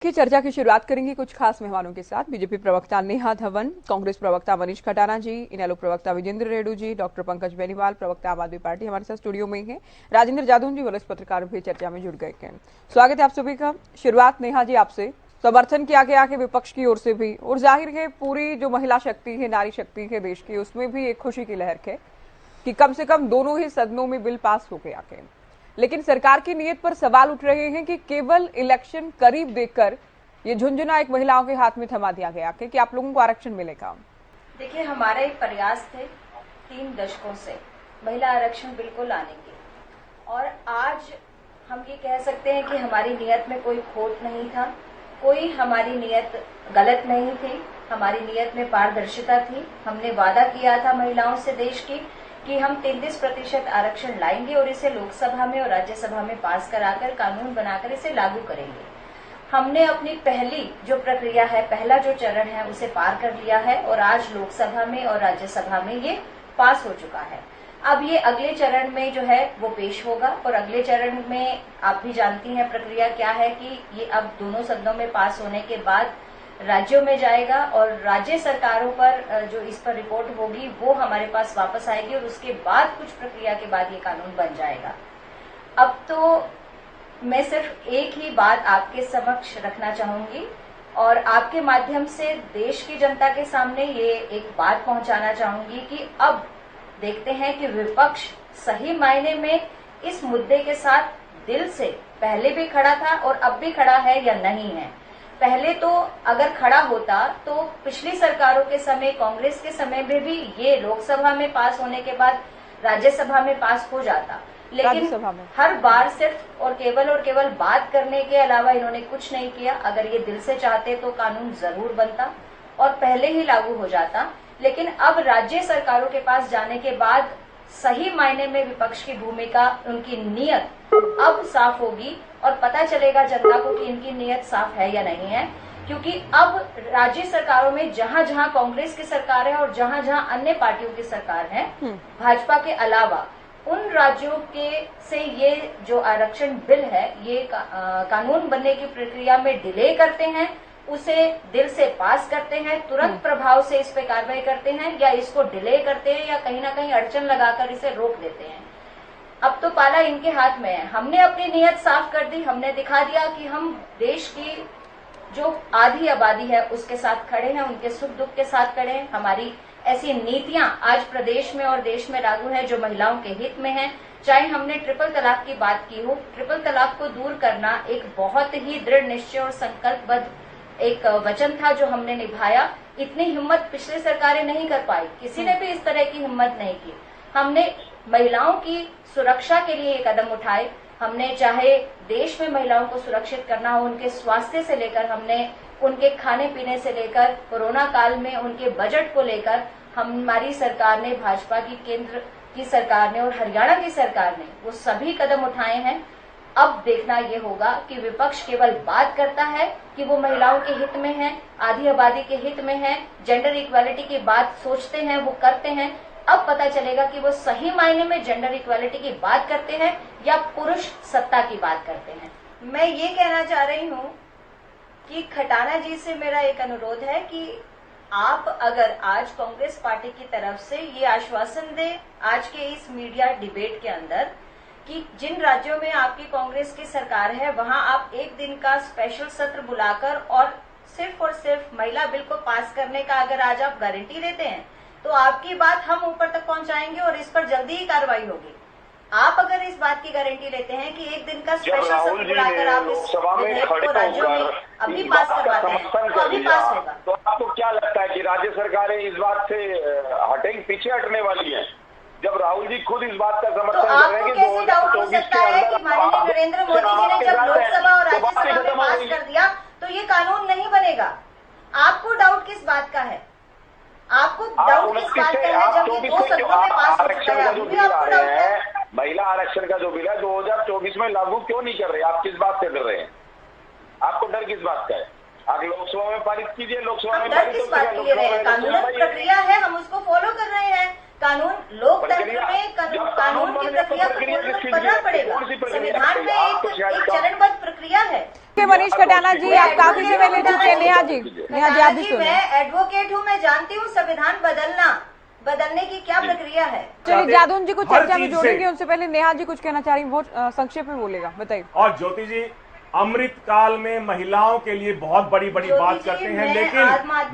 की चर्चा की शुरुआत करेंगे कुछ खास मेहमानों के साथ। बीजेपी प्रवक्ता नेहा धवन, कांग्रेस प्रवक्ता मनीष खटाना जी, इनेलो प्रवक्ता विजेंद्र रेड्डू जी, डॉक्टर पंकज बेनीवाल प्रवक्ता आम आदमी पार्टी हमारे साथ स्टूडियो में हैं। राजेंद्र जादू जी वरिष्ठ पत्रकार भी चर्चा में जुड़ गए हैं। स्वागत है आप सभी का। शुरुआत नेहा जी आपसे। समर्थन किया गया कि विपक्ष की ओर से भी, और जाहिर है पूरी जो महिला शक्ति है, नारी शक्ति है देश की, उसमें भी एक खुशी की लहर है कि कम से कम दोनों ही सदनों में बिल पास हो गया है। लेकिन सरकार की नीयत पर सवाल उठ रहे हैं कि केवल इलेक्शन करीब देखकर ये झुंझुना एक महिलाओं के हाथ में थमा दिया गया कि आप लोगों को आरक्षण मिलेगा। देखिए, हमारे प्रयास थे 3 दशकों से महिला आरक्षण बिल्कुल लाने के, और आज हम ये कह सकते हैं कि हमारी नीयत में कोई खोट नहीं था, कोई हमारी नीयत गलत नहीं थी। हमारी नीयत में पारदर्शिता थी। हमने वादा किया था महिलाओं से देश की कि हम 33% आरक्षण लाएंगे और इसे लोकसभा में और राज्यसभा में पास कराकर कानून बनाकर इसे लागू करेंगे। हमने अपनी पहली जो प्रक्रिया है, पहला जो चरण है, उसे पार कर लिया है और आज लोकसभा में और राज्यसभा में ये पास हो चुका है। अब ये अगले चरण में जो है वो पेश होगा, और अगले चरण में आप भी जानती हैं प्रक्रिया क्या है कि ये अब दोनों सदनों में पास होने के बाद राज्यों में जाएगा और राज्य सरकारों पर जो इस पर रिपोर्ट होगी वो हमारे पास वापस आएगी, और उसके बाद कुछ प्रक्रिया के बाद ये कानून बन जाएगा। अब तो मैं सिर्फ एक ही बात आपके समक्ष रखना चाहूंगी और आपके माध्यम से देश की जनता के सामने ये एक बात पहुंचाना चाहूंगी कि अब देखते हैं कि विपक्ष सही मायने में इस मुद्दे के साथ दिल से पहले भी खड़ा था और अब भी खड़ा है या नहीं है। पहले तो अगर खड़ा होता तो पिछली सरकारों के समय, कांग्रेस के समय में भी ये लोकसभा में पास होने के बाद राज्यसभा में पास हो जाता, लेकिन हर बार सिर्फ और केवल बात करने के अलावा इन्होंने कुछ नहीं किया। अगर ये दिल से चाहते तो कानून जरूर बनता और पहले ही लागू हो जाता, लेकिन अब राज्य सरकारों के पास जाने के बाद सही मायने में विपक्ष की भूमिका, उनकी नीयत अब साफ होगी और पता चलेगा जनता को कि इनकी नीयत साफ है या नहीं है। क्योंकि अब राज्य सरकारों में जहां जहां कांग्रेस की सरकार है और जहां जहां अन्य पार्टियों की सरकार है, भाजपा के अलावा उन राज्यों के से ये जो आरक्षण बिल है ये कानून बनने की प्रक्रिया में डिले करते हैं, उसे दिल से पास करते हैं, तुरंत प्रभाव से इस पे कार्रवाई करते हैं, या इसको डिले करते हैं या कहीं ना कहीं अड़चन लगाकर इसे रोक देते हैं। अब तो पाला इनके हाथ में है। हमने अपनी नीयत साफ कर दी, हमने दिखा दिया कि हम देश की जो आधी आबादी है उसके साथ खड़े हैं, उनके सुख दुख के साथ खड़े हैं। हमारी ऐसी नीतियां आज प्रदेश में और देश में लागू है जो महिलाओं के हित में है। चाहे हमने ट्रिपल तलाक की बात की हो, ट्रिपल तलाक को दूर करना एक बहुत ही दृढ़ निश्चय और संकल्पबद्ध एक वचन था जो हमने निभाया। इतनी हिम्मत पिछली सरकारें नहीं कर पाई, किसी ने भी इस तरह की हिम्मत नहीं की। हमने महिलाओं की सुरक्षा के लिए ये कदम उठाए। हमने चाहे देश में महिलाओं को सुरक्षित करना हो, उनके स्वास्थ्य से लेकर, हमने उनके खाने पीने से लेकर, कोरोना काल में उनके बजट को लेकर हमारी सरकार ने, भाजपा की केंद्र की सरकार ने और हरियाणा की सरकार ने वो सभी कदम उठाए हैं। अब देखना ये होगा कि विपक्ष केवल बात करता है कि वो महिलाओं के हित में है, आधी आबादी के हित में है, जेंडर इक्वालिटी की बात सोचते हैं, वो करते हैं। अब पता चलेगा कि वो सही मायने में जेंडर इक्वालिटी की बात करते हैं या पुरुष सत्ता की बात करते हैं। मैं ये कहना चाह रही हूँ कि खटाना जी से मेरा एक अनुरोध है कि आप अगर आज कांग्रेस पार्टी की तरफ से ये आश्वासन दें आज के इस मीडिया डिबेट के अंदर कि जिन राज्यों में आपकी कांग्रेस की सरकार है वहां आप एक दिन का स्पेशल सत्र बुलाकर और सिर्फ महिला बिल को पास करने का अगर आज आप गारंटी देते हैं तो आपकी बात हम ऊपर तक पहुंचाएंगे और इस पर जल्दी ही कार्रवाई होगी। आप अगर इस बात की गारंटी लेते हैं कि एक दिन का स्पेशल सत्र बुलाकर आप इस विधेयक को राज्यों में अभी पास करवाते हैं तो अभी पास होगा। तो आपको क्या लगता है कि राज्य सरकारें इस बात से हटेंगे, पीछे हटने वाली हैं? जब राहुल जी खुद इस बात का समर्थन कर रहे हैं कि कैसे डाउट हो सकता है कि माननीय नरेंद्र मोदी जी ने जब लोकसभा और राज्यसभा में पास कर दिया तो ये कानून नहीं बनेगा? आपको डाउट किस बात का है? आपको डाउट किस बात का है जब ये 2 सदनों में पास हो चुका है? अभी भी आपको डाउट है? महिला आरक्षण का जो बिल है 2024 में लागू क्यों नहीं कर रहे? आप किस बात से कर रहे हैं? आपको डर किस बात का है? आप लोकसभा में पारित कीजिए, लोकसभा में डर किस बात के लिए रहे हैं? कानूनी प्रक्रिया है, हम उसको फॉलो कर रहे हैं। कानून लोकतंत्र में कानून की प्रक्रिया को पूर्ण करना पड़ेगा। संविधान में एक चरणबद्ध प्रक्रिया है। मनीष कटाना जी, आप काफी समय ले चुके हैं। नेहा जी आप भी सुनिए। मैं एडवोकेट हूँ, मैं जानती हूँ संविधान बदलने की क्या प्रक्रिया है। चलिए जादून जी को चर्चा में जोड़ेंगे, उनसे पहले नेहा जी कुछ कहना चाह रही, वो संक्षेप में बोलेगा, बताइए। और ज्योति जी अमृत काल में महिलाओं के लिए बहुत बड़ी बात करते हैं, लेकिन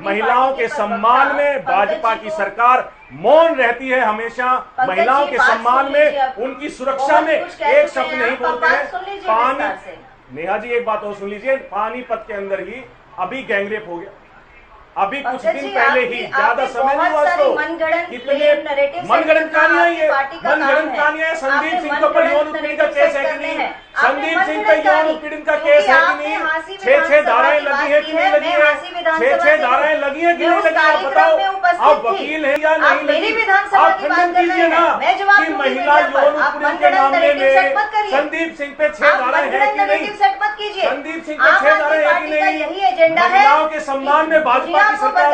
महिलाओं के सम्मान में भाजपा की सरकार मौन रहती है। हमेशा महिलाओं के सम्मान में, उनकी सुरक्षा में एक शब्द नहीं बोलते हैं। पानी, नेहा जी एक बात और सुन लीजिए, पानीपत के अंदर ही अभी गैंगरेप हो गया, अभी कुछ दिन पहले ही, ज्यादा समय नहीं हुआ तो कितने मनगढ़ंत कहानियां ये मनगढ़ंत कहानियां। संदीप सिंह के ऊपर यौन उत्पीड़न का केस है कि नहीं? संदीप सिंह पे यौन उत्पीड़न का केस है कि नहीं? 6 धाराएं लगी है कि नहीं लगी है? 6 धाराएं लगी है कि नहीं लगी है? बताओ, आप वकील हैं या नहीं लगी? आप खंडन कीजिए ना कि महिला यौन उत्पीड़न के मामले में संदीप सिंह पे 6 धाराएं है कि नहीं? संदीप सिंह पे 6 धाराएं है कि नहीं? महिलाओं के सम्मान में भाजपा की सरकार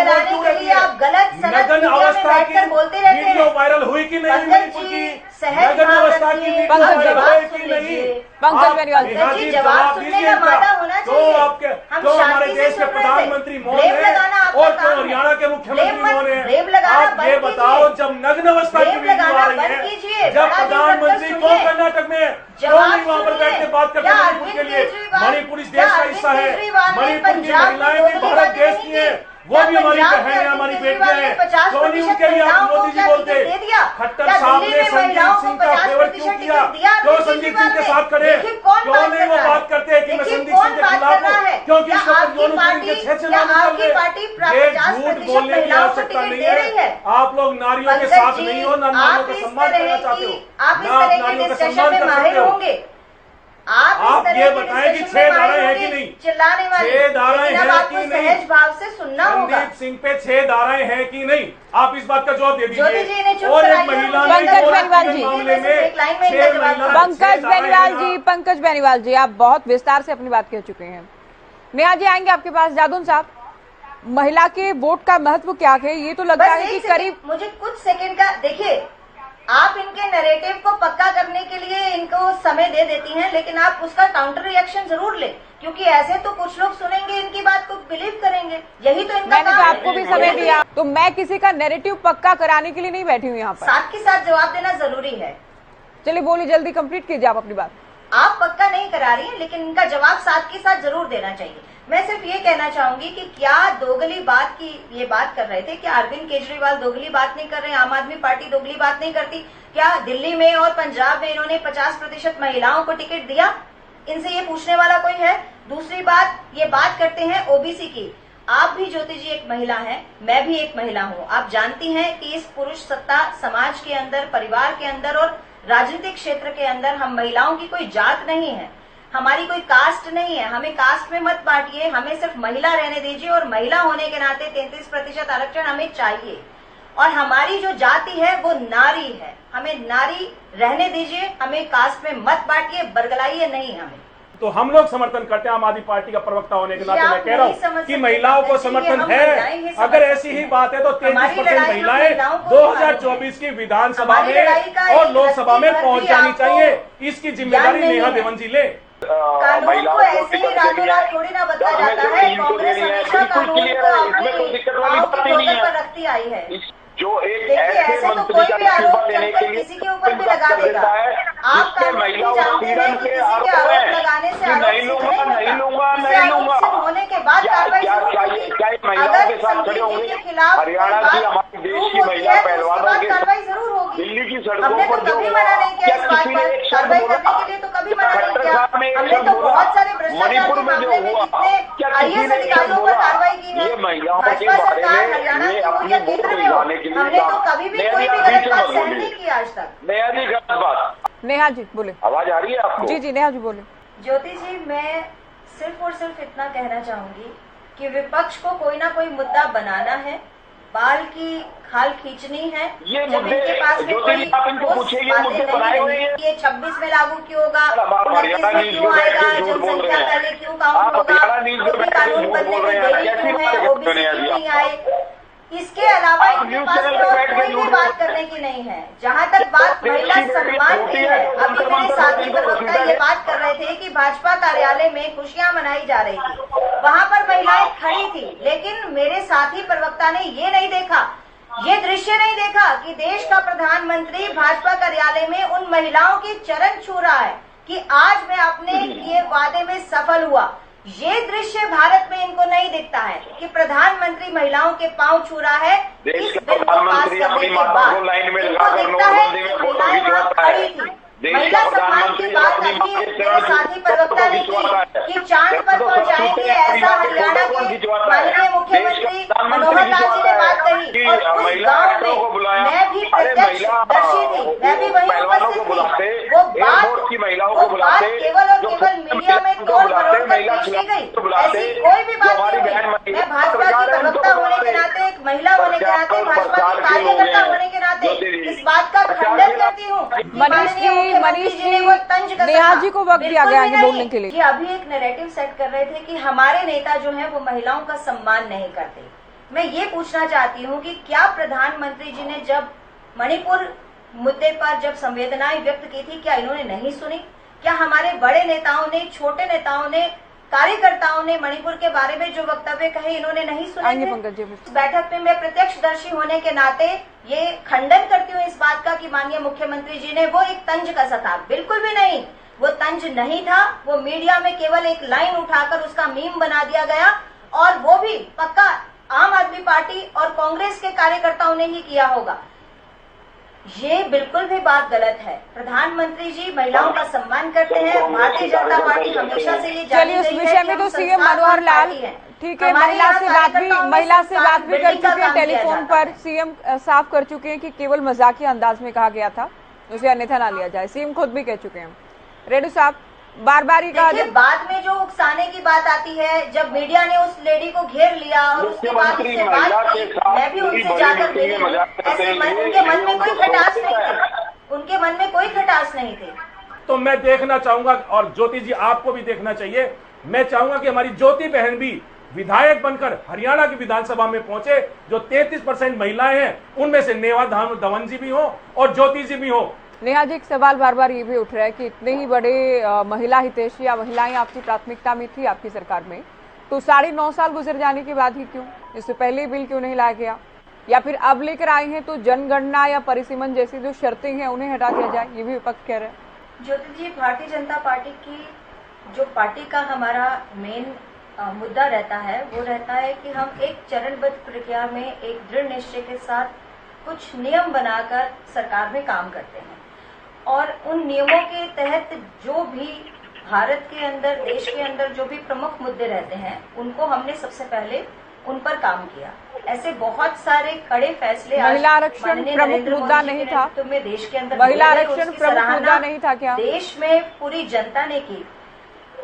नगन अवस्था की वीडियो वायरल हुई कि नहीं? मणिपुर की नगन अवस्था की वीडियो वायरल हुई कि नहीं? पंकज बेनीवाल जी जवाब दीजिए इनका। तो आपके जो हमारे देश के प्रधानमंत्री मौन है और जो हरियाणा के मुख्यमंत्री मौन है, आप ये बताओ, जब नग्न अवस्था की वीडियो आ रही है, जब प्रधानमंत्री को कर्नाटक में क्यों नहीं वहाँ पर बैठ के बात करते मणिपुर के लिए? मणिपुर इस देश का हिस्सा है, मणिपुर की महिलाएं भी भारत देश की है, वो भी हमारी बहन है, हमारी बेटियां हैं। क्यों नहीं उनके लिए आप मोदी जी बोलते? खट्टर साहब ने संदीप सिंह का फेवर क्यों किया? क्यों संदीप सिंह के साथ खड़े? क्यों नहीं वो बात करते हैं कि मैं संदीप सिंह के खिलाफ हूँ? क्योंकि इसके ऊपर यौन उत्पीड़न के 6 मामले चल रहे। ये झूठ बोलने की आवश्यकता नहीं है। आप लोग नारियों के साथ नहीं हो, ना नारियों का सम्मान करना चाहते हो, ना आप नारियों का सम्मान कर सकते हो। आप ये बताएं कि 6 धाराएं हैं कि नहीं? 6 धाराएं हैं कि नहीं? सहज भाव से सुनना होगा। संदीप सिंह पे 6 धाराएं हैं कि नहीं? आप इस बात का जवाब दे दीजिए। और एक महिला पंकज बेनीवाल जी, मामले में 6 महिला, पंकज बेनीवाल जी आप बहुत विस्तार से अपनी बात कह चुके हैं। नेहा जी आएंगे आपके पास। जादून साहब, महिला के वोट का महत्व क्या है? ये तो लगता है कि करीब मुझे कुछ सेकंड का देखिए, आप इनके नैरेटिव को पक्का करने के लिए इनको समय दे देती हैं, लेकिन आप उसका काउंटर रिएक्शन जरूर ले, क्योंकि ऐसे तो कुछ लोग सुनेंगे इनकी बात को बिलीव करेंगे। यही तो इनका मैंने तो आपको भी समय दिया, तो मैं किसी का नैरेटिव पक्का कराने के लिए नहीं बैठी हूँ यहाँ पर। साथ के साथ जवाब देना जरूरी है। चलिए बोलिए, जल्दी कंप्लीट कीजिए आप अपनी बात। आप पक्का नहीं करा रही हैं, लेकिन इनका जवाब साथ के साथ जरूर देना चाहिए। मैं सिर्फ ये कहना चाहूंगी कि क्या दोगली बात की ये बात कर रहे थे? क्या अरविंद केजरीवाल दोगली बात नहीं कर रहे? आम आदमी पार्टी दोगली बात नहीं करती? क्या दिल्ली में और पंजाब में इन्होंने 50% महिलाओं को टिकट दिया? इनसे ये पूछने वाला कोई है? दूसरी बात, ये बात करते हैं ओबीसी की। आप भी ज्योति जी एक महिला हैं, मैं भी एक महिला हूँ। आप जानती हैं कि इस पुरुष सत्ता समाज के अंदर, परिवार के अंदर और राजनीतिक क्षेत्र के अंदर हम महिलाओं की कोई जात नहीं है, हमारी कोई कास्ट नहीं है। हमें कास्ट में मत बांटिए, हमें सिर्फ महिला रहने दीजिए, और महिला होने के नाते 33% आरक्षण हमें चाहिए। और हमारी जो जाति है वो नारी है, हमें नारी रहने दीजिए, हमें कास्ट में मत बांटिए, बरगलाइए नहीं हमें। तो हम लोग समर्थन करते हैं। आम आदमी पार्टी का प्रवक्ता होने के नाते मैं कह रहा हूँ कि महिलाओं को समर्थन है। अगर ऐसी ही बात है तो 33% महिलाएं 2024 की विधानसभा में और लोकसभा में पहुंच जानी चाहिए। इसकी जिम्मेदारी नेहा देवन जी ले। कानून को ऐसे ही रातों रात थोड़ी ना बदला जाता है। कांग्रेस हमेशा कानून को अपने पर रखती आई है। जो एक ऐसे मंत्री का इस्तीफा देने के लिए किसी के ऊपर भी लगा देता है। आप महिला उत्पीड़न के आरोप लगाने से नहीं लूंगा नहीं लूंगा नहीं लूंगा होने के बाद कार्रवाई क्या महिलाओं के साथ खड़े होंगे? हरियाणा की, हमारे देश की महिला पहलवानों के कार्रवाई जरूर होगी। दिल्ली की सड़कों पर जो कभी मना नहीं किया इस बात पर कार्रवाई करने के लिए, तो कभी मना नहीं किया। हमने तो बहुत सारे भ्रष्टाचार के मामले में जितने आईएएस अधिकारियों पर कार्रवाई की है, भाजपा सरकार हरियाणा की हो या केंद्र में हो, हमने तो कभी भी कोई भी गलत बात सहन नहीं की आज तक। नेहा जी गलत बात। नेहा जी बोले। आवाज आ रही है आपको? जी नेहा जी बोले। ज्योति जी, मैं सिर्फ और सिर्फ इतना कहना चाहूंगी कि विपक्ष को कोई ना कोई मुद्दा बनाना है, बाल की खाल खींचनी है। ये मुद्दे ज्योति आप इनको पूछिए, ये मुद्दे बनाए हुए हैं। ये 26 में लागू क्यों होगा, 29 में क्यों आएगा, जनसंख्या पहले क्यों काउंट होगा, कानून बनने में देरी क्यों है, ओबीसी क्यों नहीं आए, इसके अलावा आप इनके न्यूज़ पास चैनल पे और बैठ के कोई भी झूठ बात बोलते करने की नहीं है। जहां तक बात महिला सम्मान की है, अभी मेरे साथी प्रवक्ता ये बात कर रहे थे कि भाजपा कार्यालय में खुशियां मनाई जा रही थी, वहां पर महिलाएं खड़ी थी, लेकिन मेरे साथी प्रवक्ता ने ये नहीं देखा, ये दृश्य नहीं देखा कि देश का प्रधानमंत्री भाजपा कार्यालय में उन महिलाओं के चरण छू रहा है कि आज मैं अपने किए वादे में सफल हुआ। ये दृश्य भारत में इनको नहीं दिखता है कि प्रधानमंत्री महिलाओं के पांव छू रहा है। देश इस के बिल को पास प्रधानमंत्री करने अपनी के माता बाद को लाइन में इनको लगाकर दिखता है नोटबंदी में कि फोटो महिलाएं वहां खिंचवाता है। खड़ी थी। देश महिला का सम्मान की प्रधानमंत्री बात अपनी अभी माँ के मेरे चरण साथी फोटो प्रवक्ता ने खिंचवाता है। की कि चांद पर तो पहुंचाएंगे, सबसे अपनी ऐसा माँ के हरियाणा फोटो के खिंचवाता है। माननीय मुख्यमंत्री देश का मनोहर लाल जी ने बात कही कि और उस महिला गांव एक्टरों को में बुलाया। मैं भी अरे प्रत्यक्षदर्शी थी, मैं भी वहीं पहलवानों उपस्थित को बुलाते, थी। वो एयरफोर्स की महिलाओं को बात बुलाते, केवल और जो केवल मीडिया में को तोड़ बुलाते, मरोड़ कर महिला पेश की खिलाड़ियों को गई, बुलाते, ऐसी कोई भी जो बात हमारी नहीं बहन हुई। महिला मैं भाजपा की पत्रकार हैं, उनको प्रवक्ता होने के बुलाते। नाते, एक महिला होने के नाते, भाजपा की कार्यकर्ता होने के नाते इस बात का खंडन करती हूँ कि माननीय मुख्यमंत्री जी ने वो तंज कसा नेहा जी को वक्त दिया गया आगे बोलने के लिए। कि अभी एक नैरेटिव सेट कर रहे थे कि हमारे नेता जो हैं वो महिलाओं का सम्मान नहीं करते। मैं ये पूछना चाहती हूँ कि क्या प्रधानमंत्री जी ने जब मणिपुर मुद्दे पर जब संवेदनाएं व्यक्त की थी, क्या इन्होंने नहीं सुनी? क्या हमारे बड़े नेताओं ने, छोटे नेताओं ने, कार्यकर्ताओं ने मणिपुर के बारे में जो वक्तव्य कहे इन्होंने नहीं सुने थे? पंकज जी इस बैठक में मैं प्रत्यक्षदर्शी होने के नाते ये खंडन करती हूँ इस बात का कि माननीय मुख्यमंत्री जी ने वो एक तंज कसा था। बिल्कुल भी नहीं, वो तंज नहीं था। वो मीडिया में केवल एक लाइन उठाकर उसका मीम बना दिया गया, और वो भी पक्का आम आदमी पार्टी और कांग्रेस के कार्यकर्ताओं ने ही किया होगा। ये बिल्कुल भी बात गलत है। प्रधानमंत्री जी महिलाओं का सम्मान करते हैं। भारतीय जनता पार्टी हमेशा से ये चलिए उस विषय में तो सीएम मनोहर लाल ठीक है, महिला से बात भी कर चुके हैं, टेलीफोन पर सीएम साफ कर चुके हैं कि केवल मजाकिया अंदाज में कहा गया था, उसे अन्यथा ना लिया जाए। सीएम खुद भी कह चुके हैं। रेड्डी साहब बार बार ही कहा, बाद में जो उकसाने की बात आती है, जब मीडिया ने उस लेडी को घेर लिया और उसके बाद उससे बात की, मैं भी उनसे जाकर मिली, ऐसे उनके मन में कोई खटास नहीं थी, उनके मन में कोई खटास नहीं थी। तो मैं देखना चाहूंगा, और ज्योति जी आपको भी देखना चाहिए, मैं चाहूंगा कि हमारी ज्योति बहन भी विधायक बनकर हरियाणा की विधानसभा में पहुंचे। जो 33% महिलाएं हैं उनमें से नेहा धवन जी भी हो और ज्योति जी भी हो। नेहा जी, एक सवाल बार बार ये भी उठ रहा है कि इतने ही बड़े महिला हितैषी या महिलाएं आपकी प्राथमिकता में थी आपकी सरकार में, तो 9.5 साल गुजर जाने के बाद ही क्यों, इससे पहले बिल क्यों नहीं लाया गया, या फिर अब लेकर आए हैं तो जनगणना या परिसीमन जैसी जो शर्तें हैं उन्हें हटा दिया जाए, ये भी विपक्ष कह रहे हैं। ज्योति जी, भारतीय जनता पार्टी की जो पार्टी का हमारा मेन मुद्दा रहता है वो रहता है कि हम एक चरणबद्ध प्रक्रिया में एक दृढ़ निश्चय के साथ कुछ नियम बनाकर सरकार में काम करते हैं, और उन नियमों के तहत जो भी भारत के अंदर, देश के अंदर जो भी प्रमुख मुद्दे रहते हैं उनको हमने सबसे पहले उन पर काम किया। ऐसे बहुत सारे कड़े फैसले महिला आरक्षण प्रमुख मुद्दा नहीं था, में देश के अंदर महिला आरक्षण प्रमुख मुद्दा नहीं था क्या? देश में पूरी जनता ने की।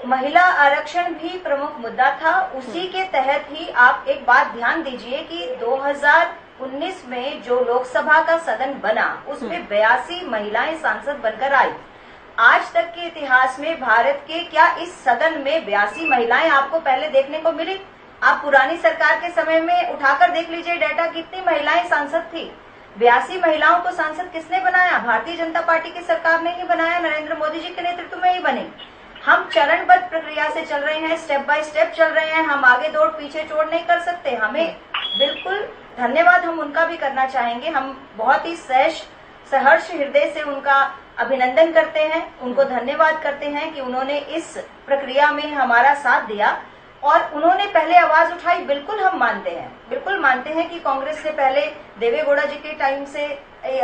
महिला आरक्षण भी प्रमुख मुद्दा था। उसी के तहत ही आप एक बात ध्यान दीजिए कि 2019 में जो लोकसभा का सदन बना उसमें 82 महिलाएं सांसद बनकर आई। आज तक के इतिहास में भारत के क्या इस सदन में 82 महिलाएं आपको पहले देखने को मिली? आप पुरानी सरकार के समय में उठाकर देख लीजिए डाटा, कितनी महिलाएं सांसद थी। 82 महिलाओं को सांसद किसने बनाया? भारतीय जनता पार्टी की सरकार ने ही बनाया, नरेंद्र मोदी जी के नेतृत्व में ही बनी। हम चरणबद्ध प्रक्रिया से चल रहे हैं, स्टेप बाय स्टेप चल रहे हैं। हम आगे दौड़ पीछे छोड़ नहीं कर सकते। हमें बिल्कुल धन्यवाद हम उनका भी करना चाहेंगे। हम बहुत ही सहर्ष हृदय से उनका अभिनंदन करते हैं, उनको धन्यवाद करते हैं कि उन्होंने इस प्रक्रिया में हमारा साथ दिया और उन्होंने पहले आवाज उठाई। बिल्कुल हम मानते हैं, बिल्कुल मानते हैं कि कांग्रेस से पहले देवेगौड़ा जी के टाइम से,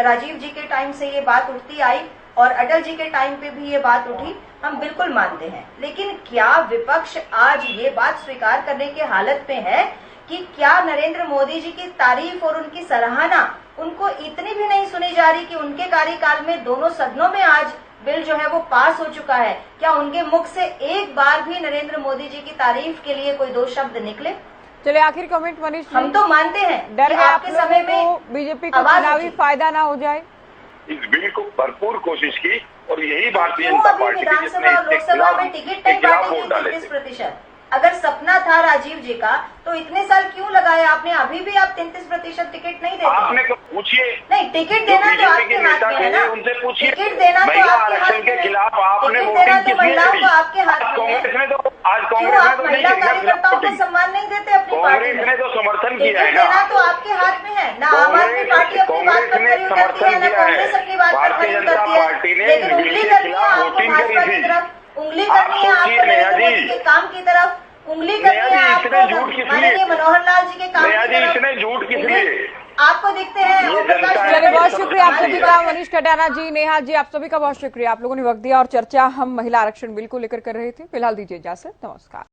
राजीव जी के टाइम से ये बात उठती आई और अटल जी के टाइम पे भी ये बात उठी, हम बिल्कुल मानते हैं। लेकिन क्या विपक्ष आज ये बात स्वीकार करने की हालत में है कि क्या नरेंद्र मोदी जी की तारीफ और उनकी सराहना उनको इतनी भी नहीं सुनी जा रही कि उनके कार्यकाल में दोनों सदनों में आज बिल जो है वो पास हो चुका है? क्या उनके मुख से एक बार भी नरेंद्र मोदी जी की तारीफ के लिए कोई 2 शब्द निकले? चलिए आखिर कमेंट मनीष, हम तो मानते हैं डर कि है आपके समय में बीजेपी को चुनावी फायदा ना हो जाए। इस बिल को भरपूर कोशिश की और यही भारतीय क्यों जनता अभी पार्टी विधानसभा और लोकसभा में टिकट नहीं बांटेंगे 33%? अगर सपना था राजीव जी का तो इतने साल क्यों लगाए आपने? अभी भी आप 33% टिकट नहीं देते। आपने पूछिए, नहीं, टिकट देना तो आपके हाथ में है ना, उनसे पूछिए। टिकट देना तो महिला आपके हाथ आरक्षण में के है। खिलाफ आपने टिकट देना वोटिंग तो किस लिए महिलाओं करी? को आपके हाथ में है। कांग्रेस ने तो आज क्यों कांग्रेस ने आप तो नहीं महिला की ना कार्यकर्ताओं को वोटिंग। सम्मान नहीं देते अपनी पार्टी कांग्रेस में? ने तो समर्थन किया है टिकट ना। देना तो आपके हाथ में है ना। आम आदमी पार्टी अपनी बात पर कांग्रेस ने खरी उतरती है ना, समर्थन किया है। कांग्रेस अपनी बात पर खरी भारतीय जनता उतरती है, पार्टी ने लेकिन बिल उंगली के करनी है खिलाफ आपको वोटिंग भाजपा करी की थी। तरफ, उंगली आप करनी है आपको सोचिए नेहा नरेंद्र मोदी जी। के काम की तरफ, उंगली करनी नेहा है जी, आपको इतने झूठ किस माननीय लिए? मनोहर लाल जी के काम नेहा की जी, तरफ। इतने झूठ किस उंगली- लिए? आपको दिखते हैं ये ओम प्रकाश जनता है। चलिए, बहुत सब शुक्रिया आप जानती सभी है। का। मनीष कटारा जी, नेहा जी, आप सभी का बहुत शुक्रिया। आप लोगों ने वक्त दिया और चर्चा हम महिला आरक्षण बिल को लेकर कर रहे थे। फिलहाल दीजिए इजाजत, नमस्कार।